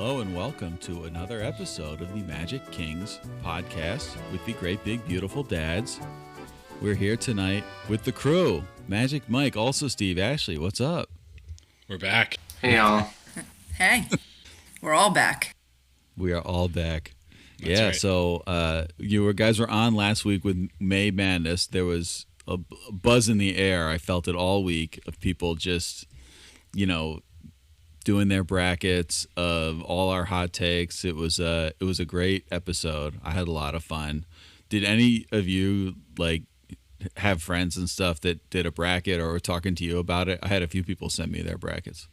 Hello and welcome to another episode of the Magic Kings podcast with the great big beautiful dads. We're here tonight with the crew. Magic Mike, Also Steve, Ashlee, what's up? We're back. Hey y'all. Hey, we're all back. We are all back. That's right. So you guys were on last week with May Madness. There was a buzz in the air. I felt it all week of people just, doing their brackets of all our hot takes. It was a great episode. I had a lot of fun. Did any of you have friends and stuff that did a bracket or were talking to you about it? I had a few people send me their brackets.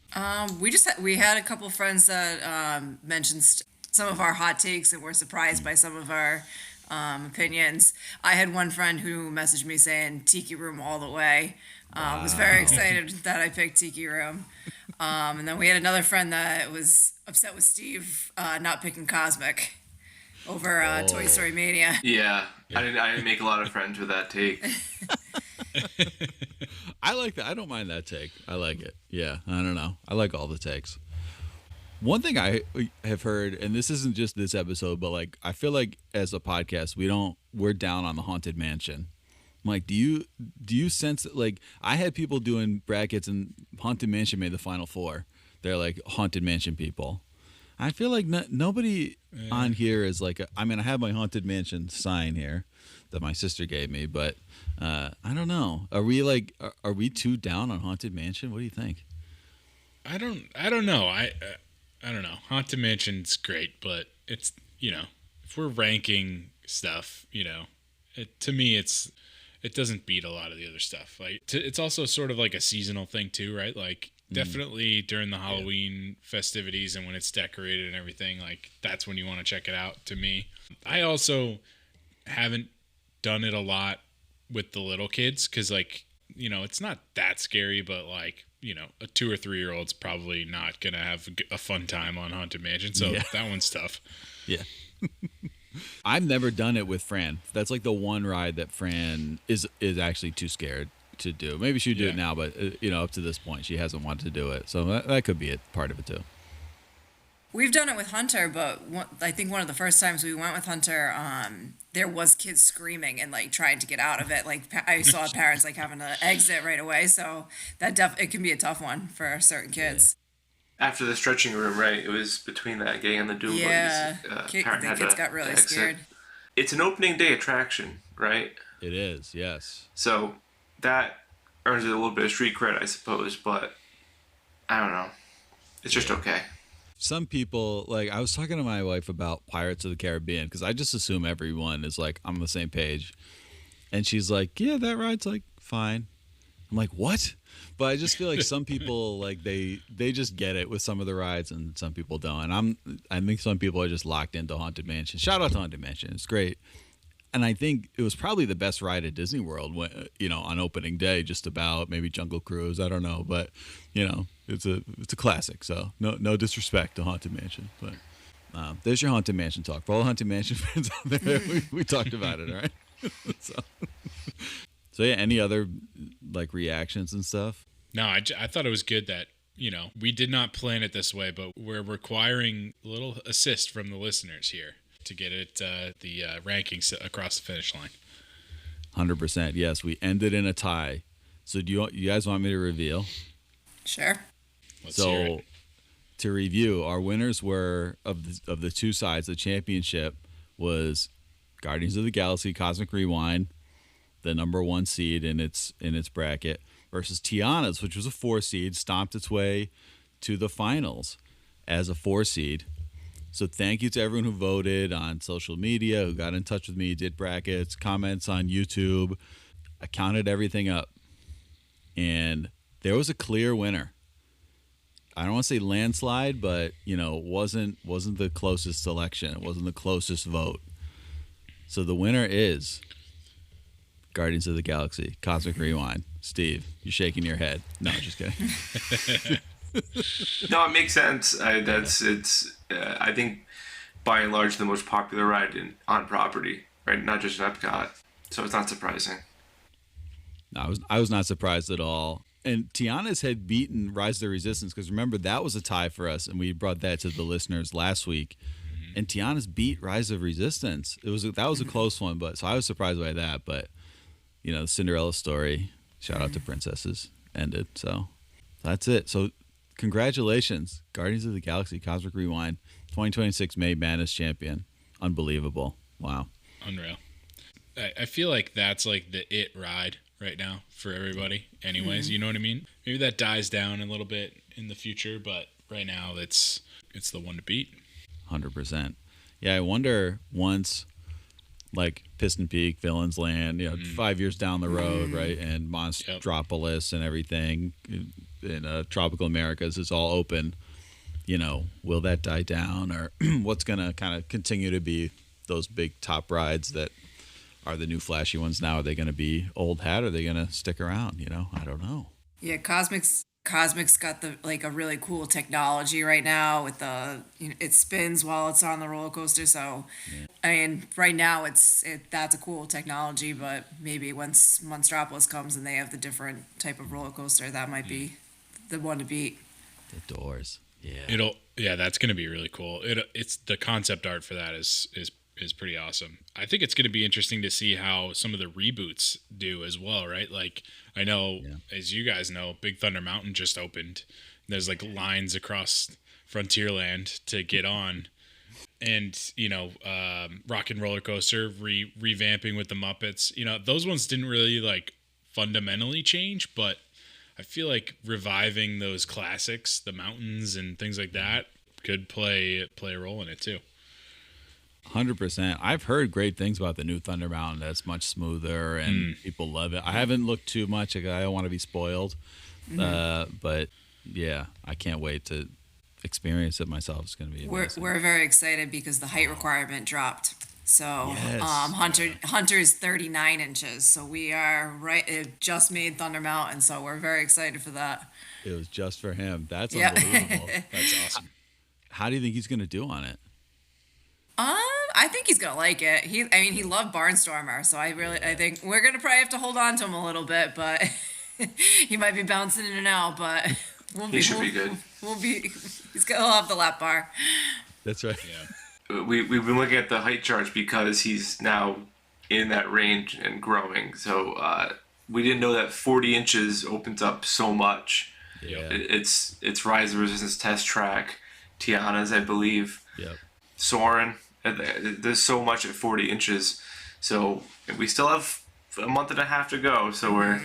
We had a couple friends that mentioned some of our hot takes and were surprised by some of our opinions. I had one friend who messaged me saying Tiki Room all the way. Was very excited that I picked Tiki Room. And then we had another friend that was upset with Steve not picking Cosmic over Toy Story Mania. Yeah, I didn't make a lot of friends with that take. I like that. I don't mind that take. I like it. Yeah, I don't know. I like all the takes. One thing I have heard, and this isn't just this episode, but I feel like as a podcast, we're down on the Haunted Mansion. I'm like, do you sense that, I had people doing brackets and Haunted Mansion made the final four. They're like Haunted Mansion people. I feel like nobody on here is I have my Haunted Mansion sign here that my sister gave me, but I don't know. Are we too down on Haunted Mansion? What do you think? I don't know. I don't know. Haunted Mansion's great, but it's, if we're ranking stuff, to me it doesn't beat a lot of the other stuff. It's also sort of like a seasonal thing too, right? Definitely during the Halloween festivities and when it's decorated and everything, that's when you want to check it out, to me. I also haven't done it a lot with the little kids because, it's not that scary, but a 2 or 3 year old's probably not gonna have a fun time on Haunted Mansion, so that one's tough. Yeah. I've never done it with Fran. That's the one ride that Fran is actually too scared to do. Maybe she'd do it now, but up to this point, she hasn't wanted to do it. So that could be part of it too. We've done it with Hunter, but I think one of the first times we went with Hunter, there was kids screaming and trying to get out of it. I saw parents having to exit right away. So that it can be a tough one for certain kids. After the stretching room, right? It was between that gang and the Doom Buggies. The kids got really scared. It's an opening day attraction, right? It is, yes. So that earns it a little bit of street cred, I suppose, but I don't know. It's just okay. Some people, I was talking to my wife about Pirates of the Caribbean because I just assume everyone is on the same page. And she's like, yeah, that ride's fine. I'm like, what? But I just feel like some people they just get it with some of the rides and some people don't. And I think some people are just locked into Haunted Mansion. Shout out to Haunted Mansion. It's great. And I think it was probably the best ride at Disney World when, on opening day, just about. Maybe Jungle Cruise, I don't know, but it's a classic. So no disrespect to Haunted Mansion, but there's your Haunted Mansion talk. For all Haunted Mansion fans out there, we talked about it, all right? So yeah, any other reactions and stuff? No, I thought it was good that, we did not plan it this way, but we're requiring a little assist from the listeners here to get it the rankings across the finish line. 100%. Yes, we ended in a tie. So do you guys want me to reveal? Sure. Let's hear it. To review, our winners were of the two sides. The championship was Guardians of the Galaxy Cosmic Rewind, the number 1 seed in its bracket, versus Tiana's, which was a 4 seed, stomped its way to the finals as a 4 seed. So thank you to everyone who voted on social media, who got in touch with me, did brackets, comments on YouTube. I counted everything up, and there was a clear winner. I don't want to say landslide, but wasn't the closest selection. It wasn't the closest vote. So the winner is Guardians of the Galaxy Cosmic Rewind. Steve, you're shaking your head. No, just kidding. No, it makes sense. I think by and large the most popular ride on property, right? Not just in Epcot, so it's not surprising. No, I was not surprised at all. And Tiana's had beaten Rise of the Resistance, because remember, that was a tie for us, and we brought that to the listeners last week. And Tiana's beat Rise of Resistance. That was a close one, but so I was surprised by that. But the Cinderella story, shout out to princesses, ended. So that's it. So congratulations, Guardians of the Galaxy Cosmic Rewind, 2026 May Madness champion. Unbelievable. Wow. Unreal. I feel like that's like the it ride right now for everybody anyways, you know what I mean? Maybe that dies down a little bit in the future, but right now it's the one to beat. 100%. Yeah, I wonder once, like Piston Peak, Villains Land, 5 years down the road, right? And Monstropolis and everything in Tropical Americas is all open. Will that die down, or what's going to kind of continue to be those big top rides that are the new flashy ones now? Are they going to be old hat? Or are they going to stick around? I don't know. Yeah, Cosmic's got a really cool technology right now with it spins while it's on the roller coaster. So, I mean, right now that's a cool technology, but maybe once Monstropolis comes and they have the different type of roller coaster, that might be the one to beat. The doors. Yeah. That's going to be really cool. It's the concept art for that is pretty awesome. I think it's going to be interesting to see how some of the reboots do as well, right? Like, I know, as you guys know, Big Thunder Mountain just opened. There's like lines across Frontierland to get on. And, Rock and Roller Coaster revamping with the Muppets. Those ones didn't really like fundamentally change, but I feel like reviving those classics, the mountains and things like that, could play a role in it too. 100%. I've heard great things about the new Thunder Mountain. That's much smoother and people love it. I haven't looked too much. I don't want to be spoiled. But yeah, I can't wait to experience it myself. It's going to be amazing. We're very excited because the height requirement dropped. So Hunter is 39 inches. So we are right. It just made Thunder Mountain. So we're very excited for that. It was just for him. That's unbelievable. That's awesome. How do you think he's going to do on it? I think he's gonna like it. He loved Barnstormer, so I think we're gonna probably have to hold on to him a little bit, but he might be bouncing in and out, but he should be good. He'll have the lap bar. That's right. Yeah. We've been looking at the height charts because he's now in that range and growing. So we didn't know that 40 inches opens up so much. Yeah. It's Rise of Resistance test track, Tiana's, I believe. Yep. Soarin'. There's so much at 40 inches. So we still have a month and a half to go. So we're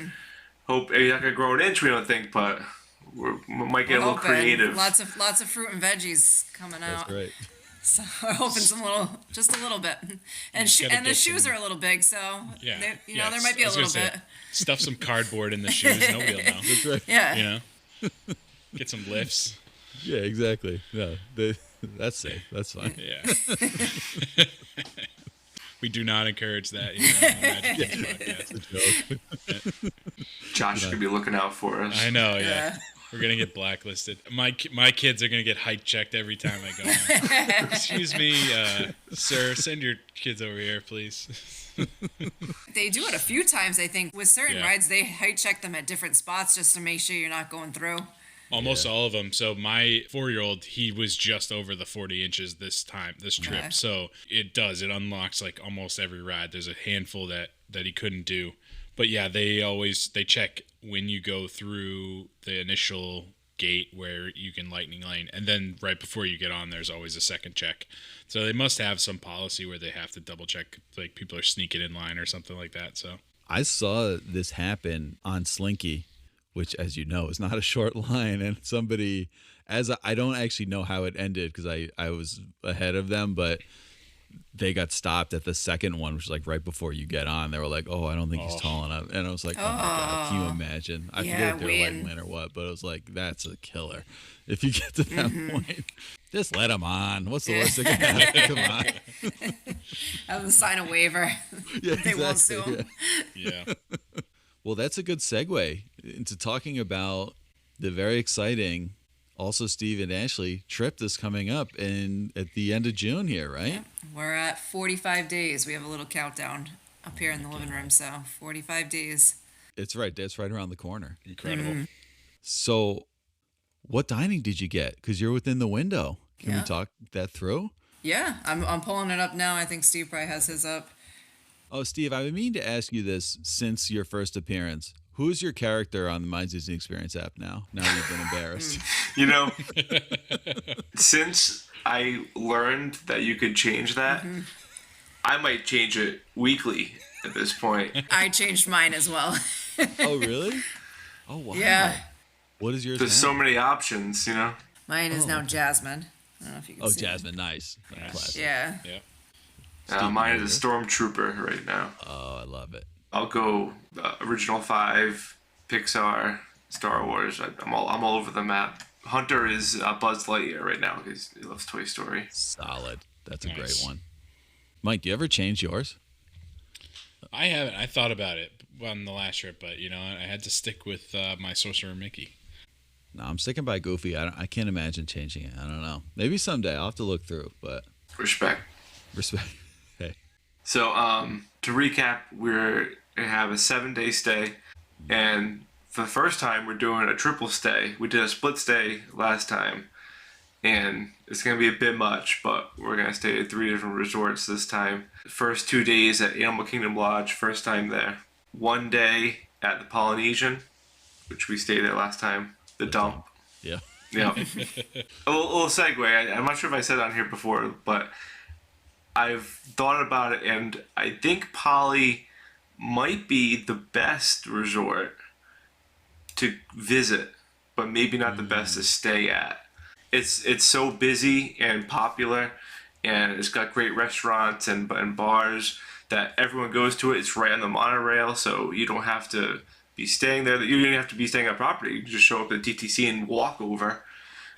hope he's not gonna grow an inch. We don't think, but we might get a little creative. Lots of fruit and veggies coming out. That's great. So we're hoping just a little bit, and the shoes are a little big. So there might be a little bit. Stuff some cardboard in the shoes. Nobody will know. That's right. Yeah. Get some lifts. Yeah, exactly. No, that's safe. That's fine. Yeah. We do not encourage that. That's a joke. Josh could be looking out for us. I know. Yeah. We're gonna get blacklisted. My kids are gonna get height checked every time I go. Excuse me, sir. Send your kids over here, please. They do it a few times, I think. With certain rides, they height check them at different spots just to make sure you're not going through. Almost all of them. So my 4-year-old, he was just over the 40 inches this trip. Okay. So it unlocks like almost every ride. There's a handful that he couldn't do. But yeah, they check when you go through the initial gate where you can lightning lane. And then right before you get on, there's always a second check. So they must have some policy where they have to double check, like people are sneaking in line or something like that. So I saw this happen on Slinky, which, as you know, is not a short line. And somebody, I don't actually know how it ended because I was ahead of them, but they got stopped at the second one, which was like right before you get on. They were like, "Oh, I don't think he's tall enough." And I was like, "Oh my God, can you imagine?" I forget if they were like win or what, but it was like, that's a killer. If you get to that point, just let him on. What's the worst that can happen? Come on. Have them sign a waiver. Yeah, they won't sue him. Yeah. Well, that's a good segue into talking about the very exciting Also Steve and Ashlee trip that's coming up at the end of June here, right? Yeah. We're at 45 days. We have a little countdown up here in the living room, so 45 days. It's right. It's right around the corner. Incredible. So, what dining did you get? Because you're within the window. Can we Yeah. talk that through? Yeah, I'm pulling it up now. I think Steve probably has his up. Oh, Steve, I mean to ask you this since your first appearance. Who's your character on the Minds Disney Experience app now? Now that you've been embarrassed. You know, since I learned that you could change that, I might change it weekly at this point. I changed mine as well. Oh, really? Oh, wow. Yeah. What is yours There's now? so many options, you know. Mine is now Jasmine. I don't know if you can Oh, see it. Jasmine, nice. Classic. Yeah. Yeah. Mine is a stormtrooper right now. Oh, I love it. I'll go original 5, Pixar, Star Wars. I'm all over the map. Hunter is Buzz Lightyear right now because he loves Toy Story. Solid. That's a great Nice. one. Mike, do you ever change yours? I haven't. I thought about it on the last trip, but I had to stick with my Sorcerer Mickey. No, I'm sticking by Goofy. I can't imagine changing it. I don't know. Maybe someday. I'll have to look through, but Respect. respect. Hey. So to recap, we're gonna have a 7-day stay, and for the first time, we're doing a triple stay. We did a split stay last time, and it's gonna be a bit much, but we're gonna stay at 3 different resorts this time. The first 2 days at Animal Kingdom Lodge, first time there. 1 day at the Polynesian, which we stayed there last time. The dump. Yeah. Yeah. a little segue. I'm not sure if I said it on here before, but I've thought about it, and I think Poly might be the best resort to visit, but maybe not the best to stay at. It's so busy and popular, and it's got great restaurants and bars that everyone goes to it. It's right on the monorail, so you don't have to be staying there. You don't have to be staying on property. You can just show up at TTC and walk over.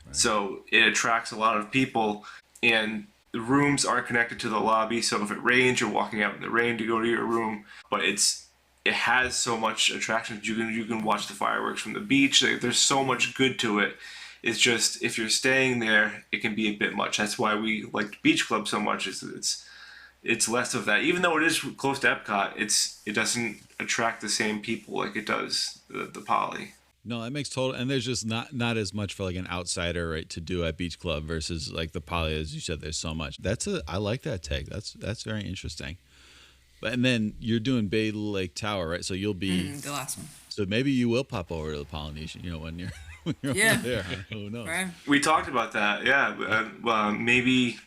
Right. So it attracts a lot of people, and the rooms are connected to the lobby. So if it rains, you're walking out in the rain to go to your room. But it has so much attraction. You can watch the fireworks from the beach. There's so much good to it. It's just if you're staying there, it can be a bit much. That's why we like Beach Club so much. It's less of that. Even though it is close to Epcot, it doesn't attract the same people like it does the Poly. No, that makes total. And there's just not as much for like an outsider, right, to do at Beach Club versus like the Poly. As you said, there's so much. I like that take. That's very interesting. But and then you're doing Bay Lake Tower, right? So you'll be The last one. So maybe you will pop over to the Polynesian. When you're Yeah. over there. Who knows? Right. We talked about that. Yeah, maybe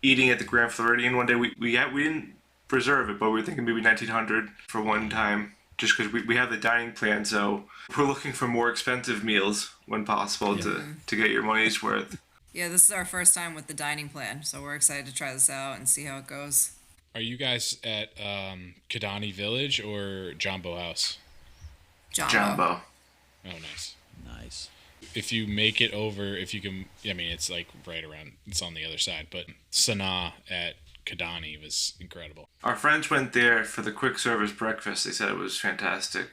eating at the Grand Floridian one day. We didn't reserve it, but we were thinking maybe 1900 for one time, just because we have the dining plan. So we're looking for more expensive meals when possible to get your money's worth. Yeah, this is our first time with the dining plan, so we're excited to try this out and see how it goes. Are you guys at Kidani Village or Jumbo House? Jumbo. Oh, nice. Nice. If you make it over, if you can, it's like right around, it's on the other side, but Sanaa at Kidani was incredible. Our friends went there for the quick service breakfast. They said it was fantastic.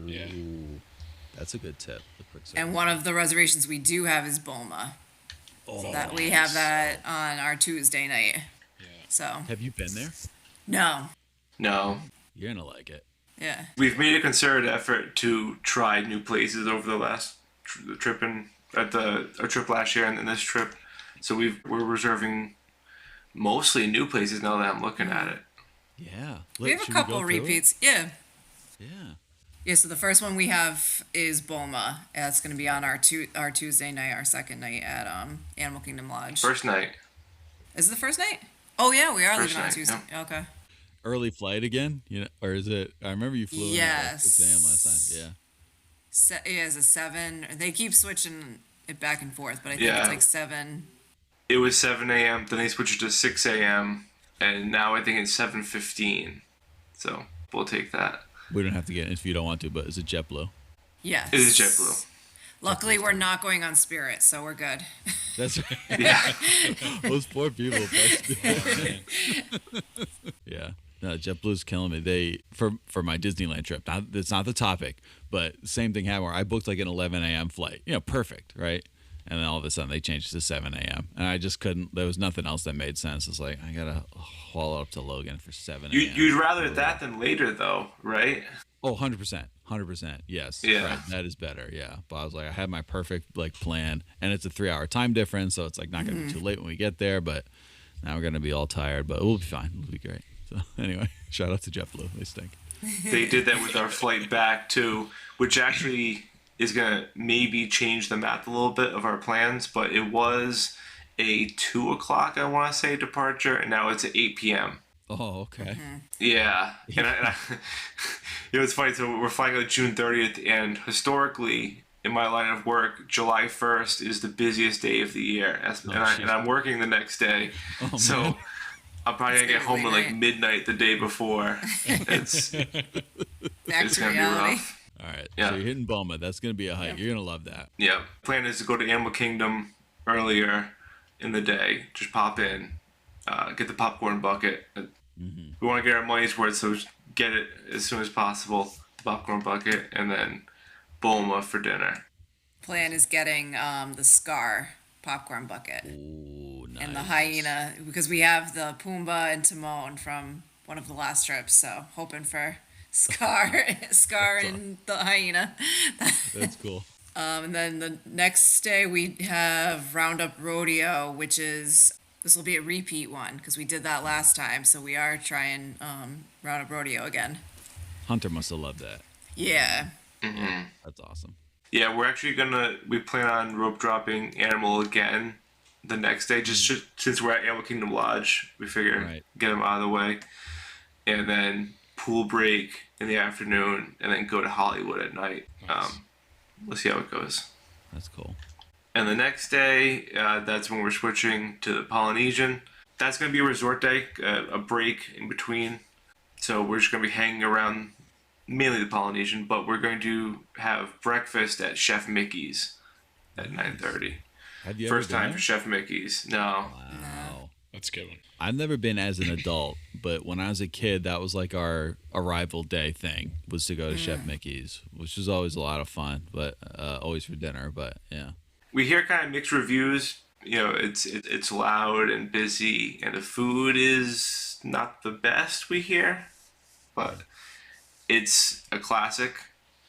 Yeah. Ooh, that's a good tip. The quick service. And one of the reservations we do have is Bulma. Oh, That we have that on our Tuesday night. Yeah. So Have you been there? no. No. You're gonna like it. Yeah. We've made a concerted effort to try new places over the last trip our trip last year and this trip. So we're reserving mostly new places now that I'm looking at it. Yeah. We have a Should couple go through it? repeats. Yeah. Yeah. Yeah, so the first one we have is Bulma. That's going to be on our Tuesday night, our second night at Animal Kingdom Lodge. First night. Is it the first night? Oh yeah, we are First leaving on night, Tuesday. Okay. Early flight again? Or is it? I remember you flew in at like 6 a.m. last time. Yeah. Yeah, it's a 7. They keep switching it back and forth, but I think Yeah. it's like 7. It was 7 a.m. Then they switched it to 6 a.m. And now I think it's 7:15. So we'll take that. We don't have to get it if you don't want to, but is it JetBlue? Yes. It is JetBlue. Luckily, we're not going on Spirit, so we're good. That's right. Yeah. Those poor people. Yeah. No, JetBlue's killing me. They for my Disneyland trip. Now it's not the topic, but same thing happened where I booked like an 11 a.m. flight. Perfect, right? And then all of a sudden they changed it to 7 a.m. And I just couldn't. There was nothing else that made sense. It's like I gotta haul up to Logan for 7 a.m. You'd rather that than later, though, right? Oh, 100%. 100%. Yes. Yeah. Right. That is better. Yeah. But I was like, I had my perfect like plan, and it's a 3-hour time difference, so it's like not going to be too late when we get there. But now we're going to be all tired, but we'll be fine. It'll be great. So anyway, shout out to JetBlue. They stink. They did that with our flight back too, which actually is gonna maybe change the math a little bit of our plans. But it was a 2 o'clock, I want to say, departure, and now it's at 8 p.m. Oh, okay. Yeah, and I it's funny. So we're flying out June 30th, and historically, in my line of work, July 1st is the busiest day of the year, and I'm working the next day. Oh, So man. I'm probably gonna get home at like Right. midnight the day before. It's Back it's to gonna be reality. rough. All right. Yeah. So you're hitting Boma. That's going to be a hike. You're going to love that. Yeah. Plan is to go to Animal Kingdom earlier in the day. Just pop in, get the popcorn bucket. We want to get our money's worth, so just get it as soon as possible. The popcorn bucket, and then Boma for dinner. Plan is getting the Scar popcorn bucket Ooh, nice. and the hyena because we have the Pumbaa and Timon from one of the last trips. So hoping for Scar and the hyena. That's cool. And then the next day we have Roundup Rodeo, which is this will be a repeat one because we did that last time. So we are trying Roundup Rodeo again. Hunter must have loved that. Yeah. That's awesome. Yeah, we plan on rope dropping Animal again the next day, just since we're at Animal Kingdom Lodge. We figure Right. get them out of the way, and then pool break in the afternoon, and then go to Hollywood at night. Nice. We'll see how it goes. That's cool. And the next day, that's when we're switching to the Polynesian. That's going to be a resort day, a break in between. So we're just going to be hanging around mainly the Polynesian, but we're going to have breakfast at Chef Mickey's at 9:30. Have you First ever been time there? for Chef Mickey's. No. Wow. That's a good one. I've never been as an adult, but when I was a kid, that was like our arrival day thing was to go to Chef Mickey's, which was always a lot of fun, but always for dinner. But yeah. We hear kind of mixed reviews. You know, it's loud and busy, and the food is not the best we hear, but it's a classic.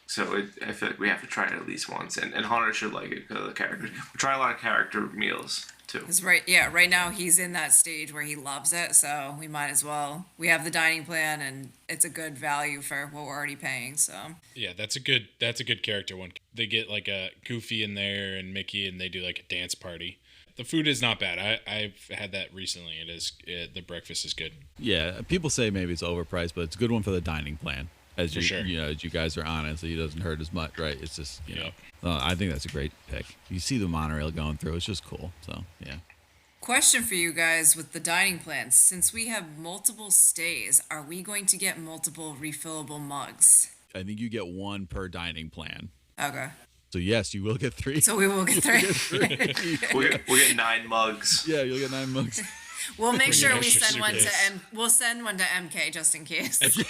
So I feel like we have to try it at least once, and Hunter should like it because of the character. We try a lot of character meals too. It's right now he's in that stage where he loves it, so we might as well. We have the dining plan, and it's a good value for what we're already paying. So Yeah, that's a good character one. They get like a Goofy in there and Mickey, and they do like a dance party. The food is not bad. I've had that recently. The breakfast is good. Yeah, people say maybe it's overpriced, but it's a good one for the dining plan. As For you, sure. as you guys are on it, so it doesn't hurt as much, right? It's just, Yep. I think that's a great pick. You see the monorail going through, it's just cool. So, yeah. question for you guys with the dining plans: since we have multiple stays, are we going to get multiple refillable mugs? I think you get one per dining plan. Okay, So, yes, you will get 3. so we will get 3. We'll get 9 mugs. Yeah, you'll get 9 mugs. We'll make sure an we extra send one to suitcase. We'll send one to MK just in case. Get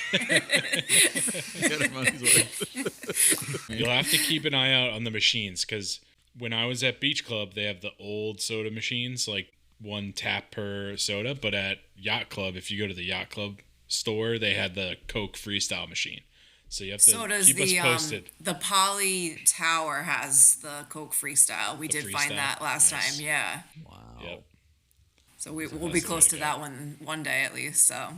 our money's worth. You'll have to keep an eye out on the machines because when I was at Beach Club, they have the old soda machines, like 1 tap per soda. But at Yacht Club, if you go to the Yacht Club store, they had the Coke Freestyle machine. So you have to So does keep us posted. the Poly Tower has the Coke Freestyle. We The did find Freestyle? that last Nice. time. Yeah. Wow. Yep. So we'll that's be the way close to to go. that one day at least. So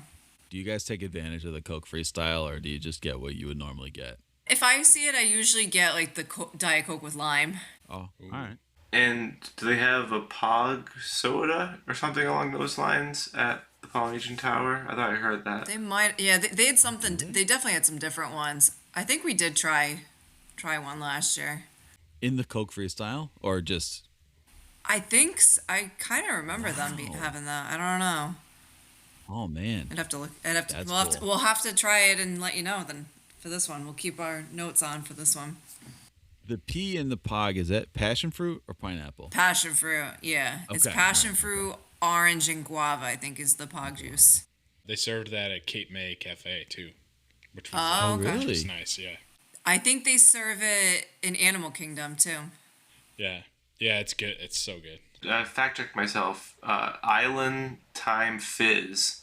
Do you guys take advantage of the Coke Freestyle, or do you just get what you would normally get? if I see it, I usually get like the Diet Coke with lime. Oh, all right. And do they have a Pog soda or something along those lines at the Polynesian Tower? I thought I heard that. They might, yeah, they had something. They definitely had some different ones. I think we did try one last year. In the Coke Freestyle, or just I think I kind of remember them having that. I don't know. oh man, I'd have to look. That's cool. We'll have to try it and let you know then. For this one, we'll keep our notes on for this one. the P in the Pog, is that passion fruit or pineapple? Passion fruit, yeah. It's Okay, passion alright, fruit, orange, and guava. I think is the Pog juice. They served that at Cape May Cafe too, which was, Oh, okay. really? which was nice. Yeah, I think they serve it in Animal Kingdom too. yeah, it's good. It's so good. Fact check myself. Island Time Fizz,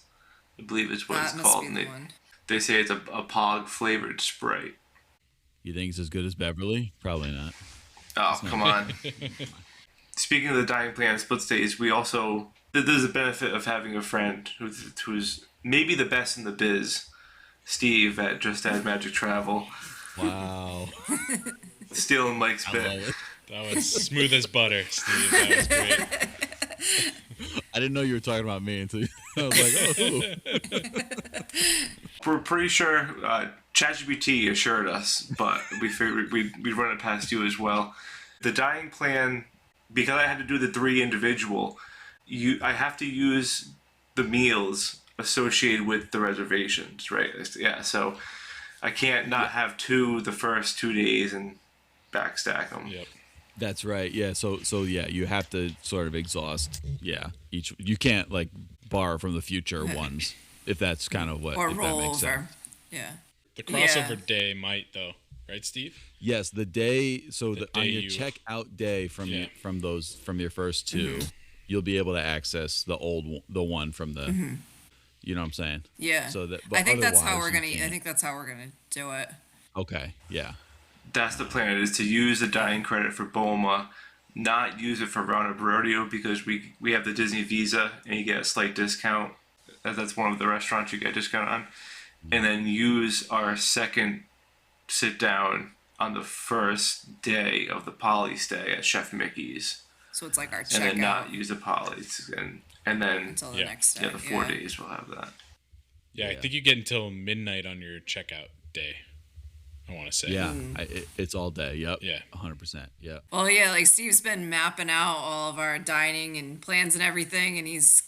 I believe is what That it's must called. be And the one. They say it's a Pog flavored Sprite. You think it's as good as Beverly? Probably not. Oh, come on. Speaking of the dining plan split stays, we also there's a benefit of having a friend who's maybe the best in the biz, Steve at Just Add Magic Travel, Wow. stealing Mike's I bit. love it. That was smooth as butter, Steve. That was great. I didn't know you were talking about me until I was like, oh. We're pretty sure ChatGPT assured us, but we figured we'd run it past you as well. The dining plan, because I had to do the 3 individual, I have to use the meals associated with the reservations, right? Yeah, so I can't not have 2 the first 2 days and backstack them. Yep. That's right. Yeah. So yeah, you have to sort of exhaust. Yeah. You can't like borrow from the future ones if that's kind of what. Or if roll that makes over. sense. Yeah. The crossover day might though, right, Steve? Yes, the day. So The on day your you- checkout day from Yeah. from your first 2, you'll be able to access the one from the. You know what I'm saying? Yeah. So that. I think that's how otherwise we're you gonna. I can't. think that's how we're gonna do it. Okay. Yeah. That's the plan, is to use the dining credit for Boma, not use it for Roundup Rodeo because we have the Disney Visa and you get a slight discount. That's one of the restaurants you get a discount on. And then use our second sit down on the first day of the Poly stay at Chef Mickey's. So it's like our And then checkout not use the Polys. And then, until the Yeah. next day. the 4 days we'll have that. Yeah, I think you get until midnight on your checkout day. I want to say. Yeah. It's all day. Yep. Yeah. 100%. Yep. Well, yeah, like Steve's been mapping out all of our dining and plans and everything, and he's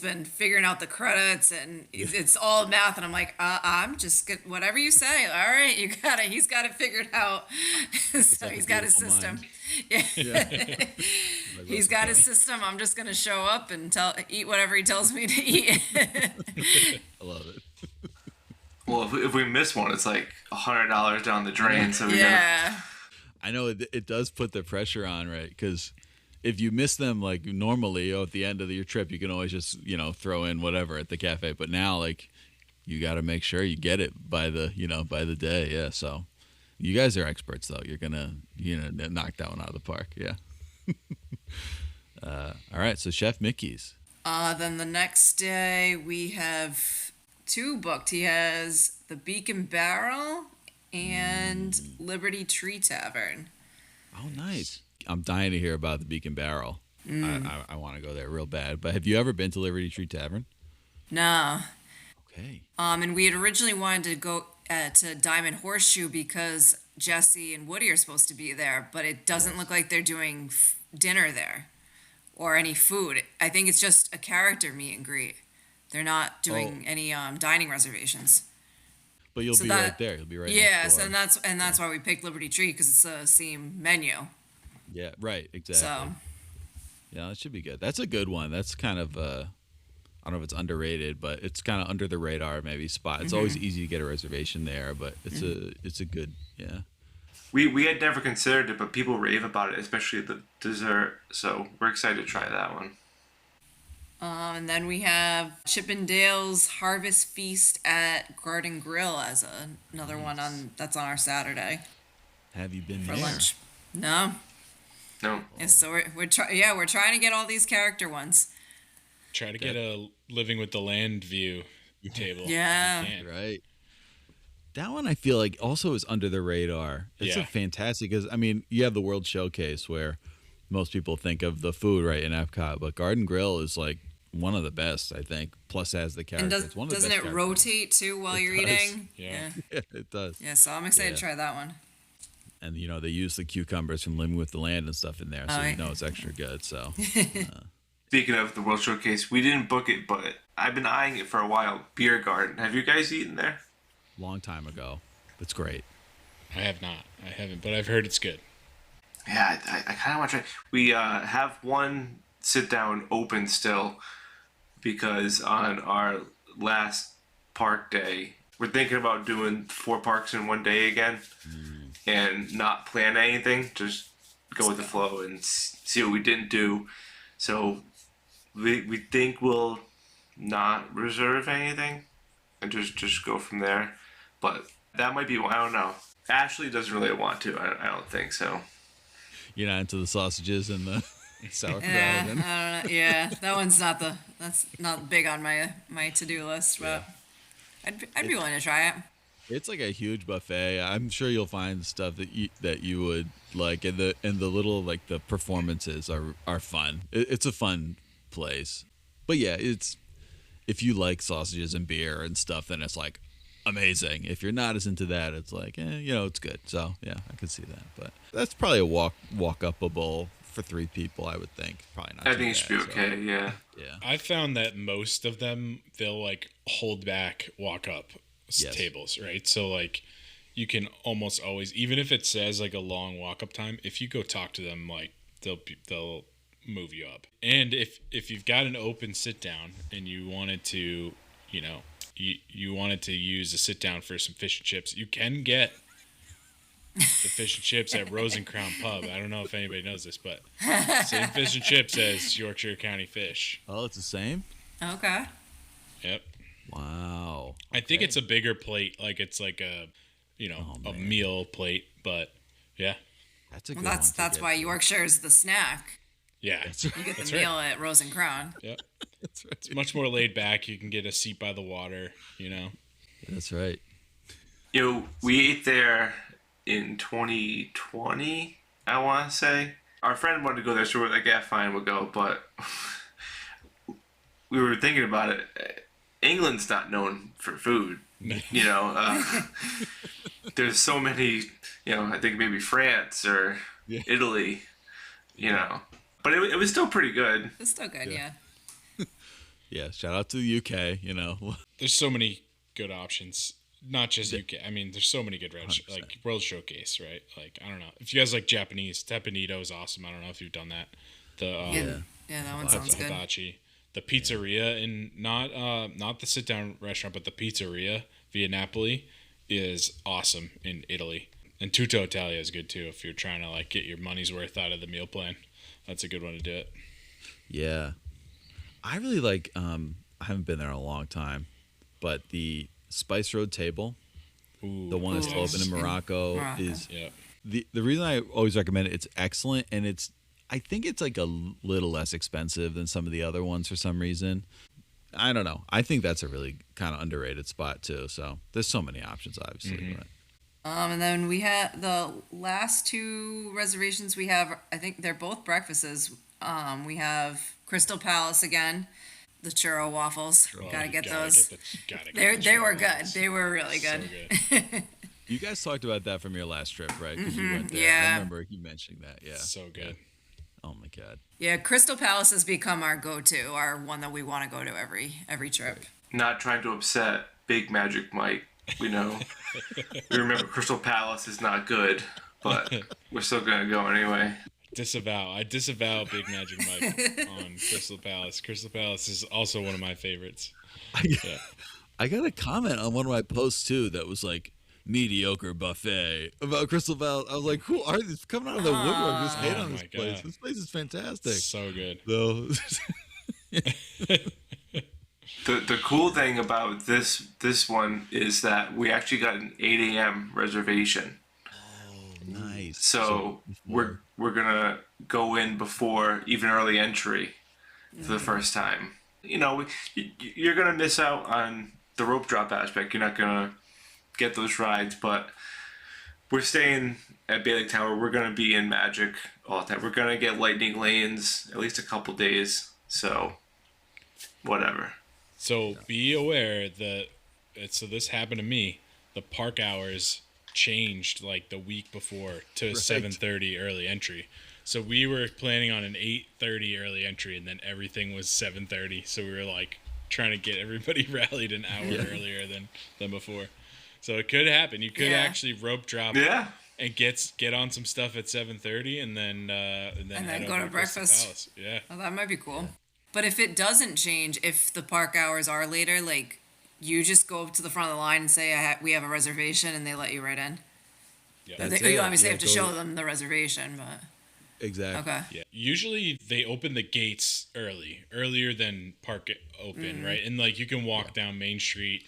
been figuring out the credits, and it's all math. And I'm like, I'm just whatever you say. All right, he's got it figured out. So like a he's got his beautiful system. mind. Yeah. He's got his system. I'm just gonna show up and eat whatever he tells me to eat. I love it. Well, if we miss one, it's like $100 down the drain. So we Yeah. I know it does put the pressure on, right? Because if you miss them, like normally at the end of your trip, you can always just throw in whatever at the cafe. But now, like, you got to make sure you get it by the day. Yeah. So you guys are experts, though. You're gonna knock that one out of the park. Yeah. All right. So Chef Mickey's. Then the next day we have 2 booked. He has the Beacon Barrel and Liberty Tree Tavern. Oh, nice. I'm dying to hear about the Beacon Barrel. I want to go there real bad. But have you ever been to Liberty Tree Tavern? No. Okay. And we had originally wanted to go to Diamond Horseshoe because Jesse and Woody are supposed to be there, but it doesn't look like they're doing dinner there or any food. I think it's just a character meet and greet. They're not doing any dining reservations. But you'll So be that- right there. You'll be right Yeah, next so door. that's why we picked Liberty Tree, because it's the same menu. Yeah, right. Exactly. So Yeah, that should be good. That's a good one. That's kind of I don't know if it's underrated, but it's kind of under the radar maybe spot. It's always easy to get a reservation there, but it's a good We had never considered it, but people rave about it, especially the dessert. So we're excited to try that one. and then we have Chippendale's Harvest Feast at Garden Grill as another one that's on our Saturday Have you been for there? lunch. No. No, Yeah, so we're trying to get all these character ones. Try to get a living with the land view table. Yeah. You can. Right. That one I feel like also is under the radar. It's Yeah. a fantastic because I mean you have the World Showcase where most people think of the food right in Epcot, but Garden Grill is like one of the best I think. Plus has the character. And It's one of the doesn't best it characters. rotate too while you're does. eating? Yeah. Yeah, it does. Yeah, so I'm excited Yeah. to try that one. And they use the cucumbers from Living with the Land and stuff in there, so right. it's extra good. So speaking of the World Showcase, we didn't book it, but I've been eyeing it for a while. Beer Garden. Have you guys eaten there? long time ago. It's great. I have not. I haven't, but I've heard it's good. Yeah, I kind of want to try. We have one sit down open still because on our last park day, we're thinking about doing 4 parks in one day again and not plan anything. Just go with the flow and see what we didn't do. So we think we'll not reserve anything and just go from there. But that might be, I don't know. Ashlee doesn't really want to. I don't think so. You're not into the sausages and the sauerkraut. Yeah, Then? I don't know. Yeah, that's not big on my to-do list, but I'd be willing to try it. It's like a huge buffet. I'm sure you'll find stuff that you would like, and the little like the performances are fun. It's a fun place, but yeah, it's if you like sausages and beer and stuff, then it's like amazing. If you're not as into that, it's like it's good. So yeah, I could see that, but that's probably a walk upable for 3 people, I would think. Probably not. I think it should be okay. Yeah. Yeah. I found that most of them they'll like hold back walk up tables, right? So like you can almost always, even if it says like a long walk up time, if you go talk to them, like they'll move you up. And if you've got an open sit down and you wanted to, you wanted to use a sit down for some fish and chips, you can get the fish and chips at Rose and Crown Pub. I don't know if anybody knows this, but same fish and chips as Yorkshire County Fish. Oh, it's the same? Okay. Yep. Wow. I think it's a bigger plate, like it's like a meal plate, but yeah. That's a good Well, one. that's why Yorkshire's the snack. Yeah. You get the meal at Rose and Crown. Yep. That's right. It's much more laid back. You can get a seat by the water, That's right. We ate there in 2020, I want to say. Our friend wanted to go there, so we're like, yeah, fine, we'll go. But we were thinking about it. England's not known for food. There's so many, I think maybe France or Italy, But it was still pretty good. It's still good, yeah. Yeah, shout out to the UK, There's so many good options. Not just UK. I mean, there's so many good like World Showcase, right? Like, I don't know. If you guys like Japanese, Teppanyaki is awesome. I don't know if you've done that. Yeah, that one sounds good. Hibachi. The pizzeria in not the sit down restaurant, but the pizzeria via Napoli is awesome in Italy. And Tutto Italia is good too if you're trying to like get your money's worth out of the meal plan. That's a good one to do it. Yeah. I really like I haven't been there in a long time, but the Spice Road table, the one that's open in Morocco, is the reason I always recommend it. It's excellent, and I think it's like a little less expensive than some of the other ones for some reason. I don't know. I think that's a really kind of underrated spot too. So there's so many options, obviously. Mm-hmm. But. And then we had the last 2 reservations we have. I think they're both breakfasts. We have Crystal Palace again, the churro waffles. Gotta get those. They were good. They were really good. So good. You guys talked about that from your last trip, right? Because you went there. Yeah. I remember you mentioning that. Yeah. So good. Oh my God. Yeah, Crystal Palace has become our go-to, our one that we want to go to every trip. Not trying to upset Big Magic Mike. We remember Crystal Palace is not good, but we're still gonna go anyway. I disavow Big Magic Mike on Crystal Palace. Crystal Palace is also one of my favorites. I got a comment on one of my posts too that was like mediocre buffet about Crystal Palace. I was like, who are these coming out of the woodwork? Just hate on this place. God. This place is fantastic. So good. So The cool thing about this one is that we actually got an 8 a.m. reservation. nice. So we're gonna go in before even early entry for the first time. You're gonna miss out on the rope drop aspect. You're not gonna get those rides, but we're staying at Bay Lake Tower. We're gonna be in Magic all the time. We're gonna get lightning lanes at least a couple days. So whatever. So be aware that so this happened to me. The park hours changed like the week before to 7:30 early entry. So we were planning on an 8:30 early entry, and then everything was 7:30. So we were like trying to get everybody rallied an hour earlier than before. So it could happen. You could actually rope drop and get on some stuff at 7:30, and then go to breakfast. Yeah, well, that might be cool. But if it doesn't change, if the park hours are later, like you just go up to the front of the line and say we have a reservation, and they let you right in. Yeah, you obviously have to show them the reservation, but exactly. okay. Yeah, usually they open the gates earlier than park open, right? And like you can walk down Main Street,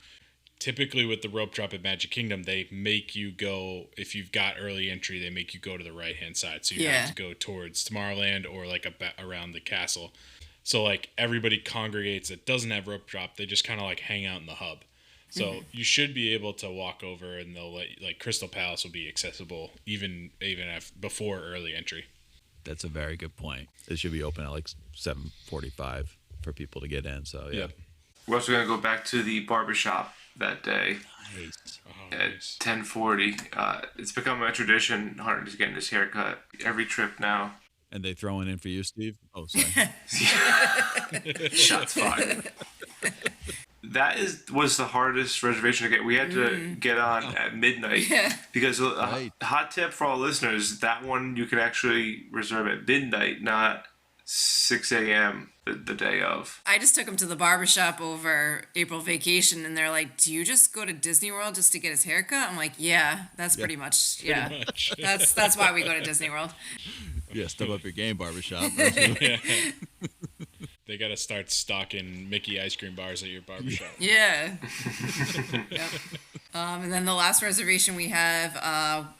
typically with the rope drop at Magic Kingdom, they make you go, if you've got early entry, they make you go to the right hand side. So you have to go towards Tomorrowland or like around the castle. So like everybody congregates that doesn't have rope drop. They just kind of like hang out in the hub. So you should be able to walk over, and they'll let like Crystal Palace will be accessible even before early entry. That's a very good point. It should be open at like 7:45 for people to get in. So yeah. We're also gonna go back to the barbershop that day Nice. at 10:40. It's become a tradition. Hunter's getting his haircut every trip now. And they throwing in for you, Steve? Oh, sorry. Shots fired. That was the hardest reservation to get. We had to get on at midnight because Right. hot tip for all listeners, that one you can actually reserve at midnight, not 6 a.m. The day of. I just took him to the barbershop over April vacation, and they're like, "Do you just go to Disney World just to get his haircut?" I'm like, "Yeah, that's pretty much. Yeah, much. that's why we go to Disney World." Yeah, step up your game, barbershop. They got to start stocking Mickey ice cream bars at your barbershop. Yeah. Yep. And then the last reservation we have,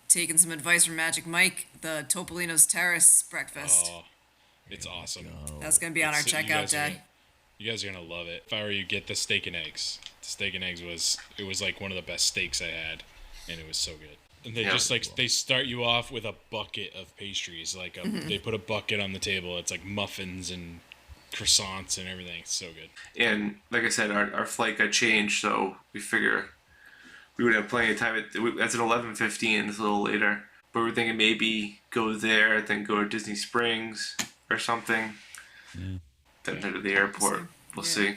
taking some advice from Magic Mike, the Topolino's Terrace breakfast. Oh, it's awesome. That's gonna be on our So checkout day. You guys are gonna love it. If I were you, get the steak and eggs. The steak and eggs was like one of the best steaks I had, and it was so good. And they just like they start you off with a bucket of pastries. Like they put a bucket on the table. It's like muffins and croissants and everything. It's so good. And like I said, our flight got changed, so we figure we would have plenty of time. That's at 11:15. It's a little later, but we're thinking maybe go there, then go to Disney Springs or something. Then head to the airport. We'll see.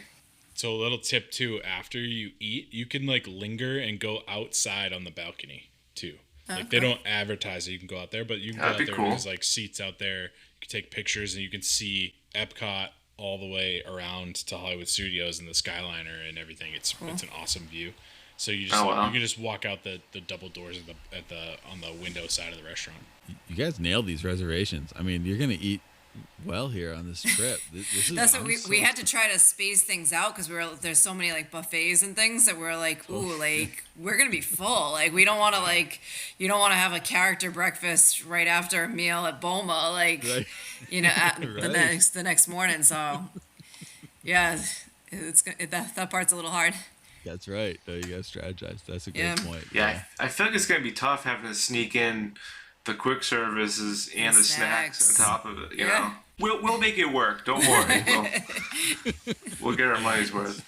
So a little tip too: after you eat, you can like linger and go outside on the balcony too. Like they don't advertise that you can go out there, but you can go out there. Cool. And there's like seats out there. You can take pictures, and you can see Epcot all the way around to Hollywood Studios and the Skyliner and everything. It's an awesome view. So you just you can just walk out the double doors on the window side of the restaurant. You guys nailed these reservations. I mean, you're gonna eat well here on this trip. This is That's what we had to try to space things out because there's so many like buffets and things that we're like, ooh, like we're gonna be full. Like we don't want to you don't want to have a character breakfast right after a meal at Boma, like the next morning. So yeah, that part's a little hard. That's right. No, you guys strategize. That's a great point. Yeah, I feel like it's gonna be tough having to sneak in the quick services and the snacks on top of it. You know, we'll make it work. Don't worry. We'll get our money's worth.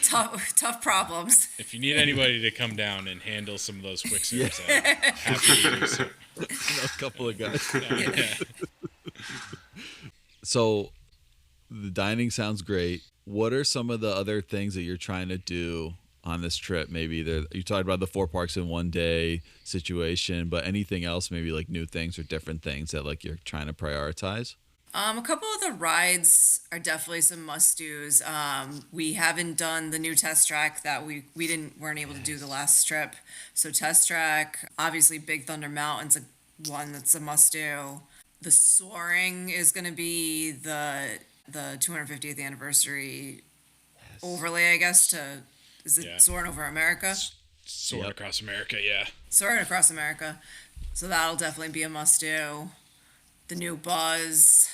Tough problems. If you need anybody to come down and handle some of those quick serves, I'm happy to do so. A couple of guys. Yeah. So, the dining sounds great. What are some of the other things that you're trying to do on this trip? Maybe you talked about the 4 parks in one day situation, but anything else, maybe like new things or different things that like you're trying to prioritize? A couple of the rides are definitely some must-dos. We haven't done the new test track that we weren't able to do the last trip. So test track, obviously Big Thunder Mountain's one that's a must-do. The soaring is going to be the 250th anniversary overlay, I guess, is it Soaring Over America? Soaring Across America, yeah. Soaring Across America. So that'll definitely be a must-do. The new Buzz,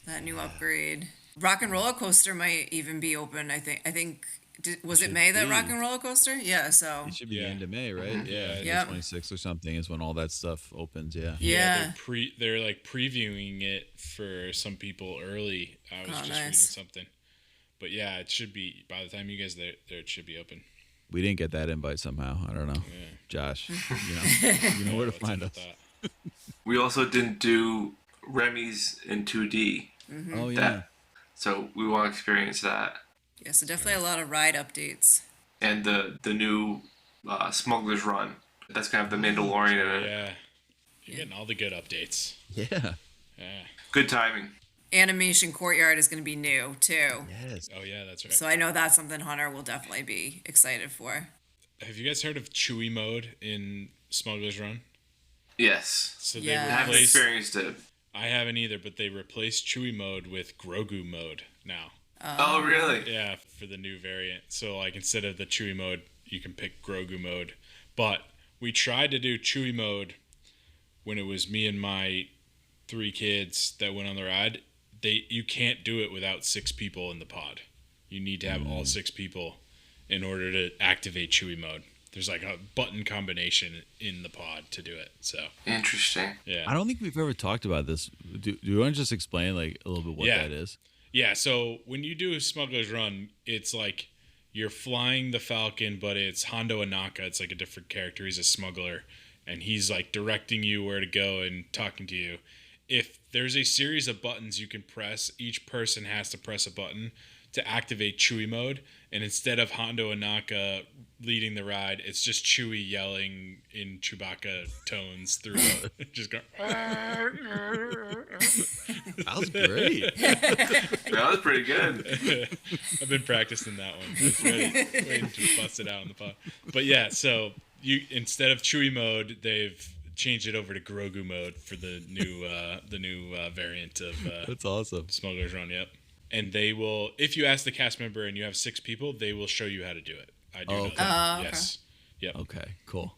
that new upgrade. Rock and Roller Coaster might even be open, I think. Was it May that Rock and Roller Coaster? Yeah, so. It should be the end of May, right? Yeah, Yep. the 26th or something is when all that stuff opens, yeah. Yeah. They're like previewing it for some people early. I was just reading something. But yeah, it should be, by the time you guys there, it should be open. We didn't get that invite somehow. I don't know. Yeah. Josh, you know where to find us. We also didn't do Remy's in 2D. Oh, yeah. So we want to experience that. Yeah, so definitely a lot of ride updates. And the new Smuggler's Run. That's kind of the Mandalorian in it. Yeah. You're getting all the good updates. Yeah. Yeah. Good timing. Animation Courtyard is going to be new, too. Yes. Oh, yeah, that's right. So I know that's something Hunter will definitely be excited for. Have you guys heard of Chewie mode in Smuggler's Run? Yes. So Yeah. I they haven't replaced. experienced it. I haven't either, but they replaced Chewie mode with Grogu mode now. Oh, really? Yeah, for the new variant. So like instead of the Chewy mode, you can pick Grogu mode. But we tried to do Chewy mode when it was me and my 3 kids that went on the ride. You can't do it without 6 people in the pod. You need to have all 6 people in order to activate Chewy mode. There's like a button combination in the pod to do it. So Interesting. yeah. I don't think we've ever talked about this. Do you want to just explain like a little bit what that is? Yeah, so when you do Smuggler's Run, it's like you're flying the Falcon, but it's Hondo Anaka. It's like a different character. He's a smuggler, and he's like directing you where to go and talking to you. If there's a series of buttons you can press, each person has to press a button to activate Chewy mode. And instead of Hondo Anaka leading the ride, it's just Chewy yelling in Chewbacca tones throughout. Just going. That was great. That was pretty good. I've been practicing that one. I was waiting to bust it out in the pod. But yeah, so you instead of Chewy mode, they've changed it over to Grogu mode for the new variant of That's awesome. Smuggler's Run. Yep. And they will, if you ask the cast member and you have 6 people, they will show you how to do it. I do know that. okay. Yes. Yep. Okay, cool.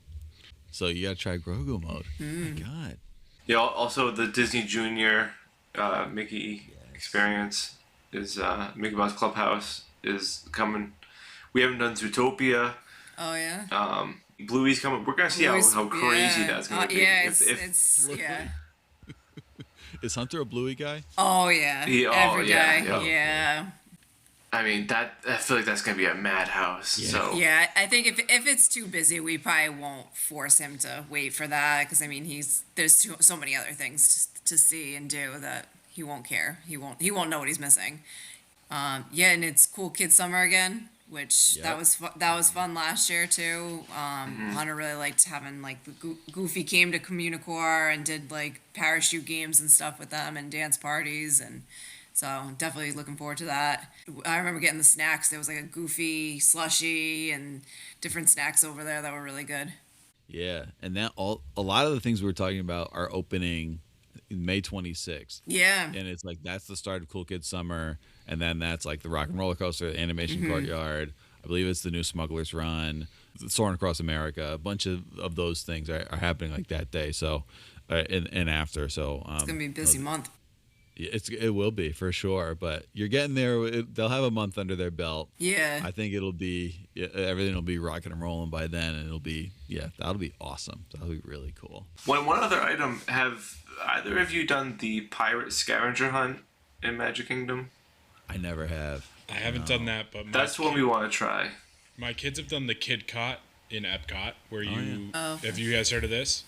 So you gotta try Grogu mode. Oh my God. Yeah. Also, the Disney Junior Mickey experience is Mickey Mouse Clubhouse is coming. We haven't done Zootopia. Oh yeah. Bluey's coming. We're gonna see how crazy that's gonna be. Yeah, If- it's yeah. Is Hunter a Bluey guy? Oh yeah. Every day. Yeah. I mean, I feel like that's gonna be a madhouse. Yeah. So Yeah, I think if it's too busy, we probably won't force him to wait for that because I mean there's so many other things to see and do that he won't care. He won't know what he's missing. Yeah, and it's Cool Kids Summer again, which Yep. that was fun last year too. Hunter really liked having like the Goofy came to Communicore and did like parachute games and stuff with them and dance parties and. So definitely looking forward to that. I remember getting the snacks. There was like a Goofy slushy and different snacks over there that were really good. Yeah, and a lot of the things we were talking about are opening May 26th. Yeah. And it's like that's the start of Cool Kids Summer, and then that's like the Rock and Roller Coaster, the Animation Courtyard. I believe it's the new Smuggler's Run, Soaring Across America. A bunch of those things are happening like that day. So, and after. So It's gonna be a busy month. It will be for sure, but you're getting there. They'll have a month under their belt. Yeah. I think everything will be rocking and rolling by then, and that'll be awesome. That'll be really cool. one other item: have either of you done the pirate scavenger hunt in Magic Kingdom? I never have. I haven't done that, but That's one we want to try. my kids have done the Kid Cot in Epcot, where you Oh. have you guys heard of this?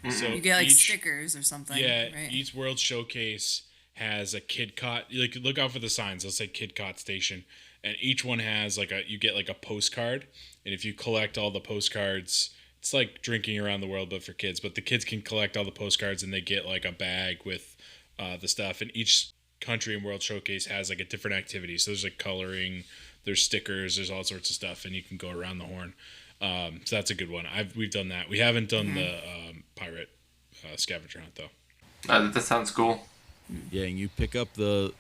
So You get like stickers or something. Yeah, Right? each World Showcase has a Kid Cot. Like look out for the signs. They'll say Kid Cot Station, and each one has you get like a postcard, and if you collect all the postcards, it's like drinking around the world but for kids. But the kids can collect all the postcards, and they get like a bag with the stuff. And each country in World Showcase has like a different activity. So there's like coloring, there's stickers, there's all sorts of stuff, and you can go around the horn. So that's a good one. We've done that. We haven't done the pirate scavenger hunt though. That sounds cool. Yeah, and you pick up the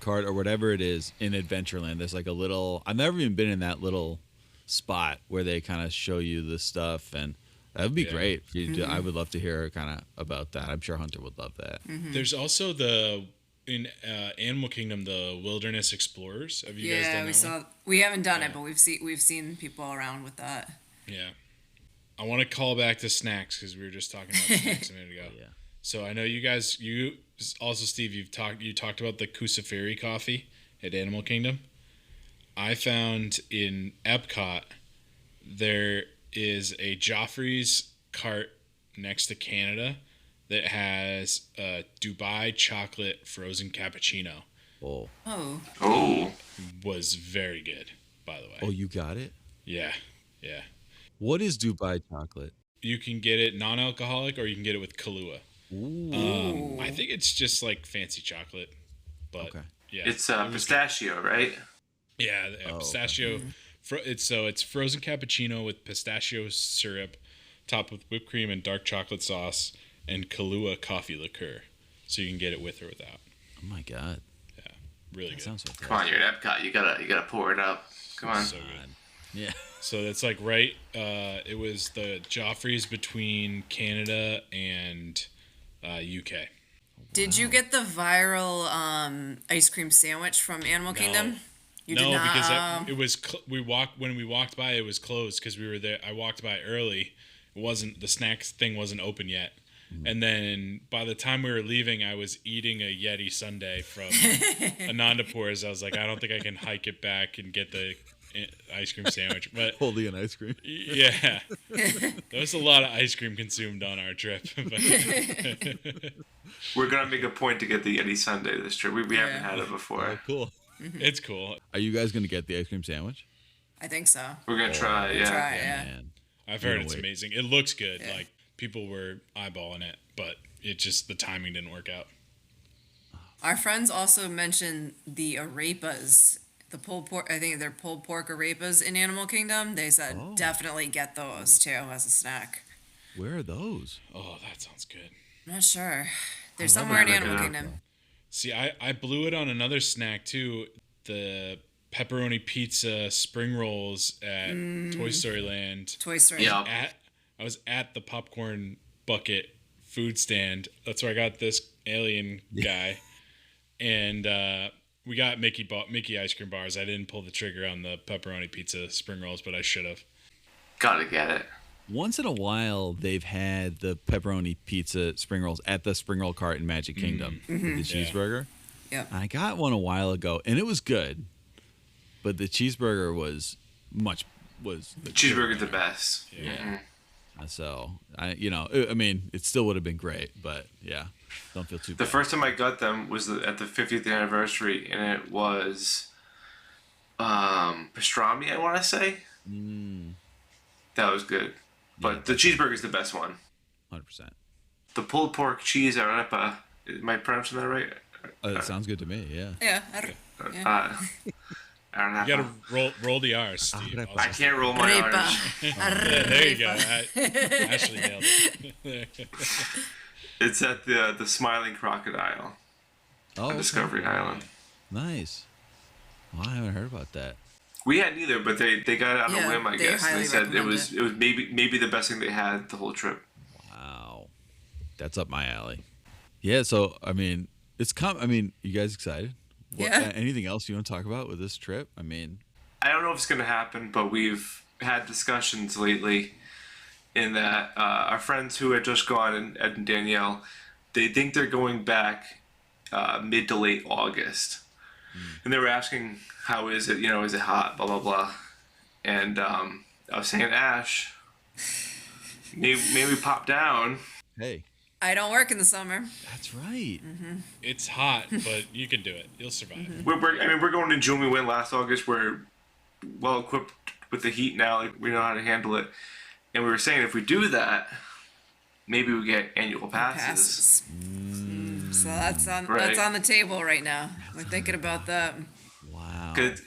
card or whatever it is in Adventureland. There's like a little. I've never even been in that little spot where they kind of show you the stuff, and that would be great. I would love to hear kind of about that. I'm sure Hunter would love that. There's also in Animal Kingdom, the Wilderness Explorers. Have you guys done that one? We haven't done it, but we've seen people around with that. Yeah. I want to call back to snacks because we were just talking about snacks a minute ago. Yeah. So I know you also, Steve, you talked about the Kusafiri coffee at Animal Kingdom. I found in Epcot there is a Joffrey's cart next to Canada that has a Dubai chocolate frozen cappuccino. Oh. Oh. Was very good, by the way. Oh, you got it? Yeah. What is Dubai chocolate? You can get it non-alcoholic or you can get it with Kahlua. Ooh. I think it's just like fancy chocolate, but Okay. yeah, It's pistachio, right? yeah, pistachio. It's frozen cappuccino with pistachio syrup, topped with whipped cream and dark chocolate sauce, and Kahlua coffee liqueur. So you can get it with or without. Oh my God. Yeah. Really That good. sounds Come on, fantastic. you're at Epcot. You gotta pour it up. Come on. So good. Yeah. So that's like right. It was the Joffrey's between Canada and UK. Did you get the viral ice cream sandwich from Animal Kingdom? You did No, not. because it was when we walked by, it was closed because we were there. I walked by early. It wasn't the snacks thing wasn't open yet. And then by the time we were leaving, I was eating a Yeti sundae from Anandapur's. I was like, I don't think I can hike it back and get the ice cream sandwich. But Holding an ice cream. yeah, there was a lot of ice cream consumed on our trip. We're gonna make a point to get the Yeti Sunday this trip. We haven't had it Oh, before. cool. It's cool. Are you guys gonna get the ice cream sandwich? I think so. We're gonna try. Yeah. Try it, yeah. Man. I've heard No it's way. amazing. It looks good. Yeah. Like people were eyeballing it, but it just the timing didn't work out. Our friends also mentioned the arepas, the pulled pork. I think they're pulled pork arepas in Animal Kingdom. They said Oh. definitely get those too as a snack. Where are those? Oh, that sounds good. I'm not sure. They're love somewhere in it. Animal Yeah. Kingdom. See, I blew it on another snack too. The pepperoni pizza spring rolls at Toy Story Land. Toy Story. Yeah. I was at the popcorn bucket food stand. That's where I got this alien guy, and we got Mickey ice cream bars. I didn't pull the trigger on the pepperoni pizza spring rolls, but I should have. Gotta get it. Once in a while, they've had the pepperoni pizza spring rolls at the spring roll cart in Magic Kingdom, with the cheeseburger. Yep. I got one a while ago, and it was good, but the cheeseburger was the Cheeseburger's the best. Yeah. So I mean, it still would have been great, but yeah, don't feel too The bad. first time I got them was at the 50th anniversary, and it was pastrami. I want to say that was good, but the cheeseburger's the best one. 100%. The pulled pork cheese arepa. Am I pronouncing that right? It sounds good to me. Yeah. Yeah. Arepa. You gotta roll the R's, Steve. Arepa. I can't roll my R's. Arepa. Yeah, there you go. Ashley nailed it. It's at the Smiling Crocodile Oh, on okay. Discovery Island. Nice. Well, I haven't heard about that. We hadn't either, but they got it on Yeah, a whim, I they guess. And highly they said it recommend was maybe the best thing they had the whole trip. Wow, that's up my alley. Yeah. So I mean, you guys excited? Yeah. Anything else you want to talk about with this trip? I mean, I don't know if it's going to happen, but we've had discussions lately in that our friends who had just gone, and Ed and Danielle, they think they're going back mid to late August. And they were asking, how is it? Is it hot? Blah, blah, blah. And I was saying, Ash, maybe pop down. hey, I don't work in the summer. that's right. It's hot, but you can do it. You'll survive. We're going in June. We went last August. We're well equipped with the heat now. Like, we know how to handle it. And we were saying if we do that, maybe we get annual passes. So that's on Right. the table right now. We're thinking about that. Wow. Because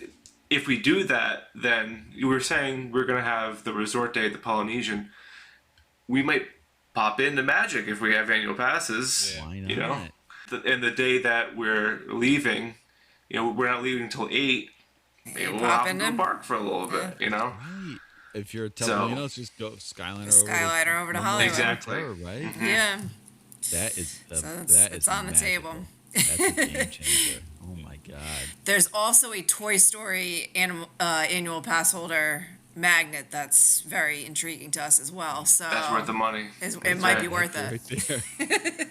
if we do that, then you were saying we're going to have the resort day at the Polynesian. We might pop into Magic if we have annual passes. Yeah. Why not? You know, and the day that we're leaving, we're not leaving until 8. Maybe we'll pop hop into the in. park for a little bit. Right. If you're telling me, just go Skyliner over. Skyliner over to One Hollywood. Exactly. Tower, right? Yeah. That is It's on the table. That's a game changer. Oh my god. There's also a Toy Story annual pass holder magnet that's very intriguing to us as well. So That's worth the money. it might be worth it. Right there.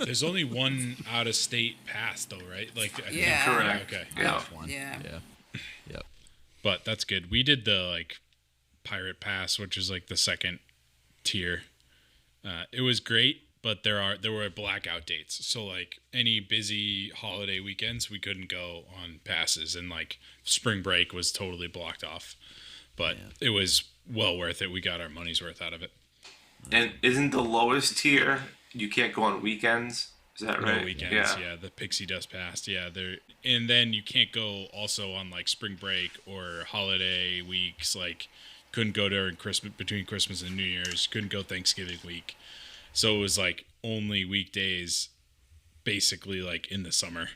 There's only one out of state pass though, right? Like I think- Yeah. Correct. Okay. Yeah. One. Yeah. Yeah. Yep. But that's good. We did the pirate pass, which is the second tier. It was great, but there were blackout dates. So any busy holiday weekends, we couldn't go on passes, and spring break was totally blocked off. But it was well worth it. We got our money's worth out of it. And isn't the lowest tier, you can't go on weekends? Is that right? No weekends, yeah. The Pixie Dust Pass, yeah. And then you can't go also on spring break or holiday weeks. Couldn't go during between Christmas and New Year's. Couldn't go Thanksgiving week. So it was only weekdays, basically in the summer.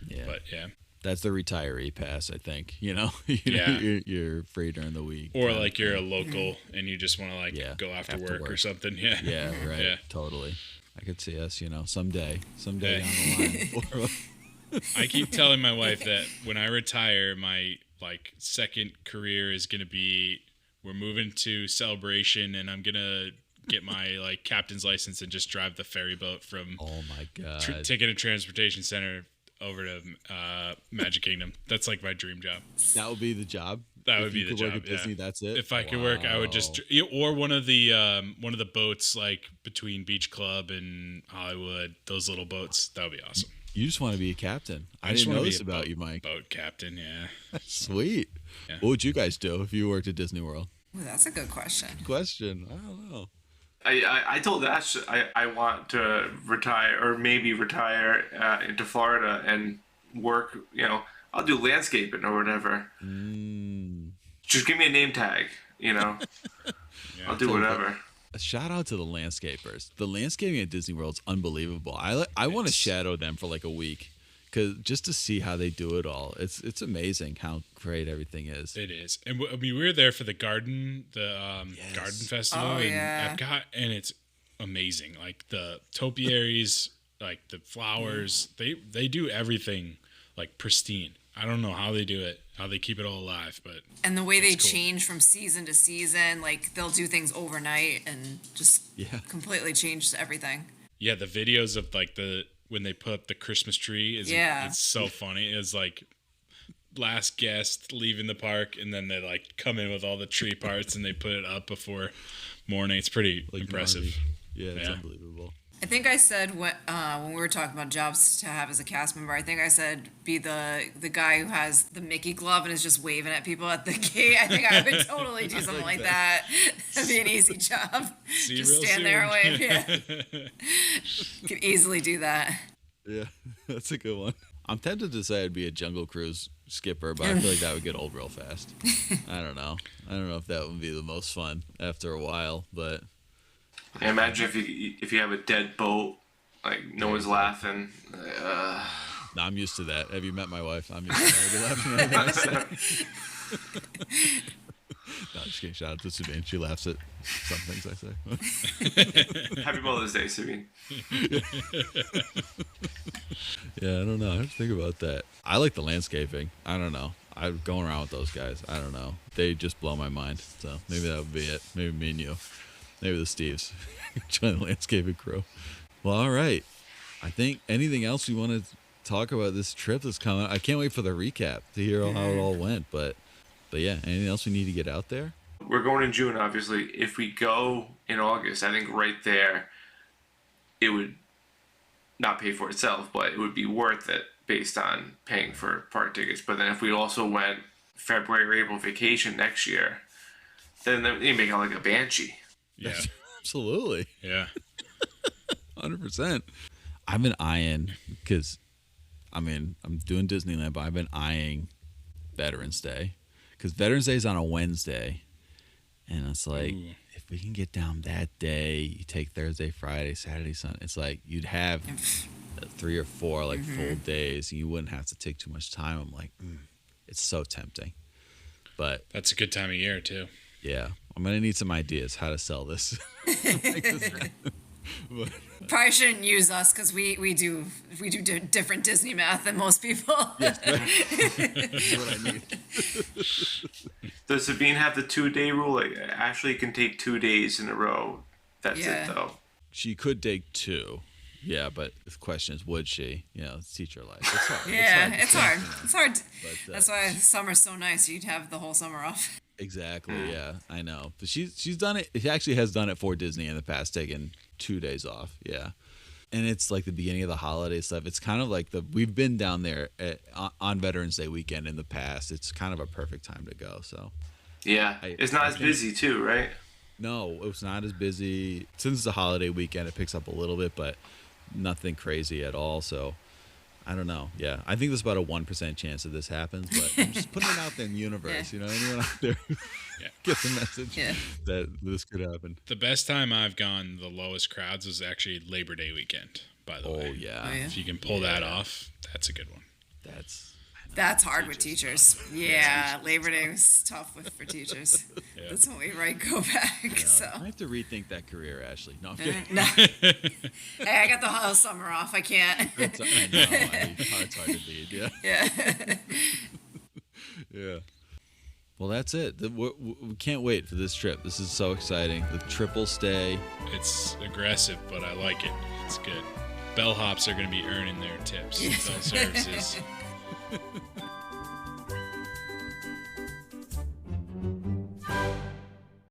Yeah. But yeah, That's the retiree pass, I think. Yeah. You're free during the week. Or like you're a local and you just want to go after after work or something. Yeah. Yeah, right. Yeah. Totally. I could see us, someday Yeah. down the line. I keep telling my wife that when I retire, my second career is gonna be we're moving to Celebration, and I'm gonna get my captain's license and just drive the ferry boat from Oh my God. Ticket and Transportation Center over to Magic Kingdom. That's my dream job. That would be the job. That If would be you the could job. work at Disney, that's it. If I could work, I would just or one of the boats between Beach Club and Hollywood. Those little boats. That would be awesome. You just want to be a captain. I just didn't wanna know be this a about you, Mike. Boat captain. Yeah. Sweet. Yeah. What would you guys do if you worked at Disney World? Ooh, that's a good question. Question. I don't know. I told Ash I want to retire or maybe retire into Florida and work. I'll do landscaping or whatever. Just give me a name tag. I'll do whatever. A shout out to the landscapers. The landscaping at Disney World's unbelievable. I want to shadow them for a week, just to see how they do it all. It's amazing how great everything is. It is, and we were there for the garden festival in Epcot, and it's amazing. The topiaries, the flowers, they do everything pristine. I don't know how they do it, how they keep it all alive, but And the way they cool. change from season to season, they'll do things overnight and just completely change everything. Yeah, the videos of when they put up the Christmas tree it's so funny. It's last guest leaving the park, and then they come in with all the tree parts and they put it up before morning. It's pretty impressive. Marty. Yeah, it's unbelievable. I think I said when we were talking about jobs to have as a cast member, I think I said be the guy who has the Mickey glove and is just waving at people at the gate. I think I would totally do something like that. That'd be an easy job. See you just real stand there and soon. wave. Yeah. Could easily do that. Yeah, that's a good one. I'm tempted to say I'd be a Jungle Cruise skipper, but I feel like that would get old real fast. I don't know. I don't know if that would be the most fun after a while, but Yeah, imagine if you have a dead boat, no one's laughing. no, I'm used to that. Have you met my wife? I'm used to that. Laughing at everything I say. No, just kidding. Shout out to Sabine. She laughs at some things I say. Happy Mother's Day, Sabine. Yeah, I don't know. I have to think about that. I like the landscaping. I don't know. I'm going around with those guys. I don't know. They just blow my mind. So maybe that would be it. Maybe me and you. Maybe the Steves. Join the landscaping crew. Well, all right. I think anything else you want to talk about this trip that's coming? I can't wait for the recap to hear how it all went. But yeah, anything else we need to get out there? We're going in June, obviously. If we go in August, I think right there, it would not pay for itself, but it would be worth it based on paying for park tickets. But then if we also went February or April vacation next year, then they make it like a banshee. Yeah. Absolutely. Yeah. 100%. I've been eyeing, because, I'm doing Disneyland, but I've been eyeing Veterans Day. Because Veterans Day is on a Wednesday. And it's if we can get down that day, you take Thursday, Friday, Saturday, Sunday. It's you'd have 3 or 4 full days, and you wouldn't have to take too much time. I'm it's so tempting. But That's a good time of year too. yeah, I'm gonna need some ideas how to sell this. Probably shouldn't use us because we do different Disney math than most people. Yes, that's what I need. Does Sabine have the 2-day rule? Ashley can take 2 days in a row. That's Yeah. it, though. She could take 2. Yeah, but the question is, would she? It's teacher life. It's hard. Yeah, it's hard. It's hard. But, That's why summer's so nice. You'd have the whole summer off. Exactly. Yeah, I know. But she's done it. She actually has done it for Disney in the past, taking 2 days off. Yeah, and it's the beginning of the holiday stuff. It's kind of we've been down there on Veterans Day weekend in the past. It's kind of a perfect time to go. So Yeah. It's not as busy, too, right? no, it's not as busy since it's a holiday weekend. It picks up a little bit, but nothing crazy at all. So I don't know. Yeah, I think there's about a 1% chance that this happens, but I'm just putting it out there in the universe. Yeah. Anyone out there Yeah. get the message Yeah. that this could happen. The best time I've gone, the lowest crowds, was actually Labor Day weekend, by the way. Yeah. Oh, yeah. If you can pull that off, that's a good one. That's That's hard with teachers. Yeah, Labor Day was tough for teachers. Yeah. That's when we go back. So. I have to rethink that career, Ashley. No, I'm kidding. No. Hey, I got the whole summer off. I can't. I know. It's hard to lead. Yeah. Yeah. Yeah. Well, that's it. We can't wait for this trip. This is so exciting. The triple stay. It's aggressive, but I like it. It's good. Bellhops are going to be earning their tips. Yes. Bell services.